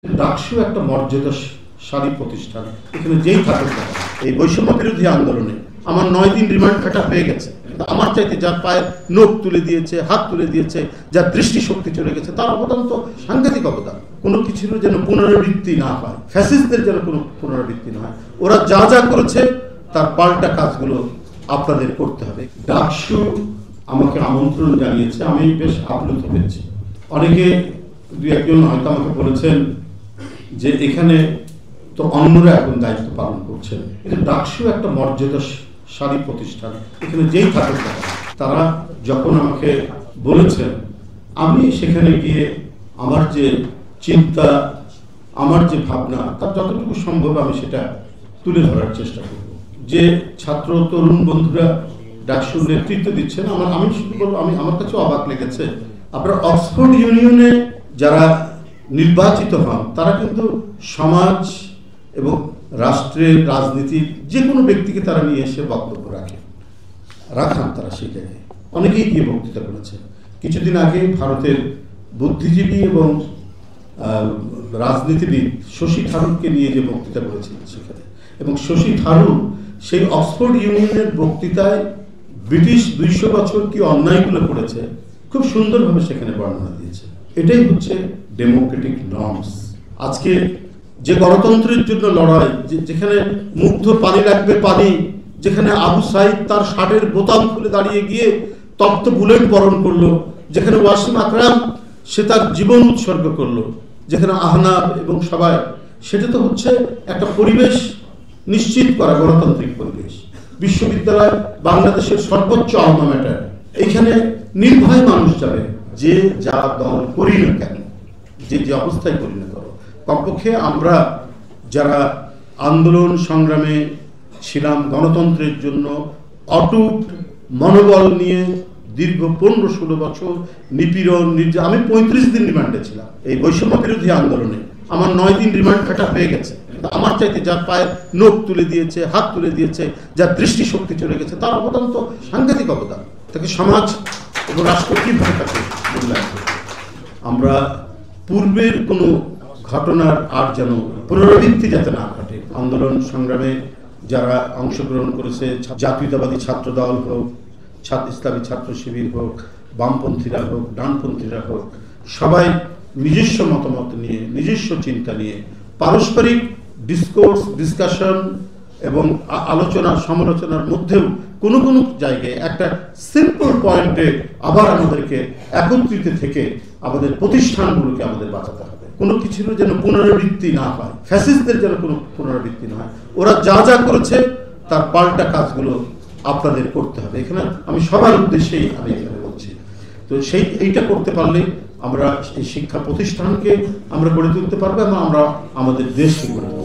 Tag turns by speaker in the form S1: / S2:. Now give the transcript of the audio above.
S1: ডাকসু একটা মর্যাদাশালী প্রতিষ্ঠান। এখানে যেই থাকুক না, এই বৈষম্য বিরোধী আন্দোলনে আমার 9 দিন রিমান্ড কাটা হয়ে গেছে। আমার চাইতে যার পায়ে নখ তুলে দিয়েছে, হাত তুলে দিয়েছে, যার দৃষ্টিশক্তি চলে গেছে, তার অবদান তো সাংঘাতিক অবদান। কোনো কিছুর যেন পুনরাবৃত্তি না হয়, ফ্যাসিস্টদের যেন কোনো পুনরাবৃত্তি না হয়। ওরা যা যা করেছে তার পাল্টা কাজগুলো আপনাদের করতে হবে। ডাকসু আমাকে আমন্ত্রণ জানিয়েছে, আমি বেশ আপ্লুত হয়েছি। অনেকে দু একজন হয়তো আমাকে বলেছেন যে এখানে তো অন্যরা এখন দায়িত্ব পালন করছেন, কিন্তু ডাকসু একটা মর্যাদাশালী প্রতিষ্ঠান। এখানে যেই থাকুক না, তারা যখন আমাকে বলেছেন, আমি সেখানে গিয়ে আমার যে চিন্তা, আমার যে ভাবনা, তার যতটুকু সম্ভব আমি সেটা তুলে ধরার চেষ্টা করব। যে ছাত্র তরুণ বন্ধুরা ডাকসুর নেতৃত্ব দিচ্ছেন, আমি শুধু বলবো, আমার কাছে অবাক লেগেছে। আপনারা অক্সফোর্ড ইউনিয়নে যারা নির্বাচিত হন, তারা কিন্তু সমাজ এবং রাষ্ট্রের রাজনীতির যে কোনো ব্যক্তিকে তারা নিয়ে এসে বক্তব্য রাখান তারা সেই জায়গায়। অনেকেই গিয়ে বক্তৃতা করেছেন। কিছুদিন আগে ভারতের বুদ্ধিজীবী এবং রাজনীতিবিদ শশী থারুরকে নিয়ে যে বক্তৃতা করেছিলেন সেখানে, এবং শশী থারুর সেই অক্সফোর্ড ইউনিয়নের বক্তৃতায় ব্রিটিশ 200 বছর কি অন্যায়গুলো করেছে খুব সুন্দরভাবে সেখানে বর্ণনা দিয়েছে। এটাই হচ্ছে ডেমোক্রেটিক নর্মস। আজকে যে গণতন্ত্রের জন্য লড়াই, যেখানে মুগ্ধ পানি লাগবে পানি, যেখানে আবু সাইদ তার শার্টের বোতাম খুলে দাঁড়িয়ে গিয়ে তপ্ত বুলেট বরণ করলো, যেখানে ওয়াসিম আকরাম সে তার জীবন উৎসর্গ করলো, যেখানে আহনাব এবং সবাই, সেটা তো হচ্ছে একটা পরিবেশ নিশ্চিত করা, গণতান্ত্রিক পরিবেশ। বিশ্ববিদ্যালয় বাংলাদেশের সর্বোচ্চ আলমা ম্যাটার। এইখানে নির্ভয় মানুষ যাবে, যে যা দল করি না কেন, যে অবস্থায় করি না করো। কমপক্ষে আমরা যারা আন্দোলন সংগ্রামে ছিলাম গণতন্ত্রের জন্য, অটুট মনোবল নিয়ে দীর্ঘ 15-16 বছর নিপীড়ন, আমি 35 দিন রিমান্ডে ছিলাম এই বৈষম্য বিরোধী আন্দোলনে। আমার 9 দিন রিমান্ড কাটা হয়ে গেছে। আমার চাইতে যার পায়ে নখ তুলে দিয়েছে, হাত তুলে দিয়েছে, যার দৃষ্টিশক্তি চলে গেছে, তার অবদান তো সাংঘাতিক অবদান। তাকে সমাজ এবং রাষ্ট্র কিভাবে তাকে মূল্যায়ন করবে। আমরা পূর্বের কোনো ঘটনার আর যেন পুনরাবৃত্তি যাতে না ঘটে। আন্দোলন সংগ্রামে যারা অংশগ্রহণ করেছে, জাতীয়তাবাদী ছাত্র দল হোক, ইসলামী ছাত্র শিবির হোক, বামপন্থীরা হোক, ডানপন্থীরা হোক, সবাই নিজস্ব মতামত নিয়ে, নিজস্ব চিন্তা নিয়ে পারস্পরিক ডিসকাশন এবং আলোচনা সমালোচনার মধ্যেও কোনো কোনো জায়গায় একটা সিম্পল পয়েন্টে আবার আমাদেরকে একত্রিত থেকে আমাদের প্রতিষ্ঠানগুলোকে আমাদের বাঁচাতে হবে। কোনো কিছুর যেন পুনরাবৃত্তি না হয়, ফ্যাসিস্টদের যেন কোনো পুনরাবৃত্তি না হয়। ওরা যা যা করেছে তার পাল্টা কাজগুলো আপনাদের করতে হবে। এখানে আমি সবার উদ্দেশ্যেই আমি এখানে বলছি। তো এইটা করতে পারলে আমরা এই শিক্ষা প্রতিষ্ঠানকে আমরা গড়ে তুলতে পারবো এবং আমরা আমাদের দেশকে গড়ে তুলতে পারবো।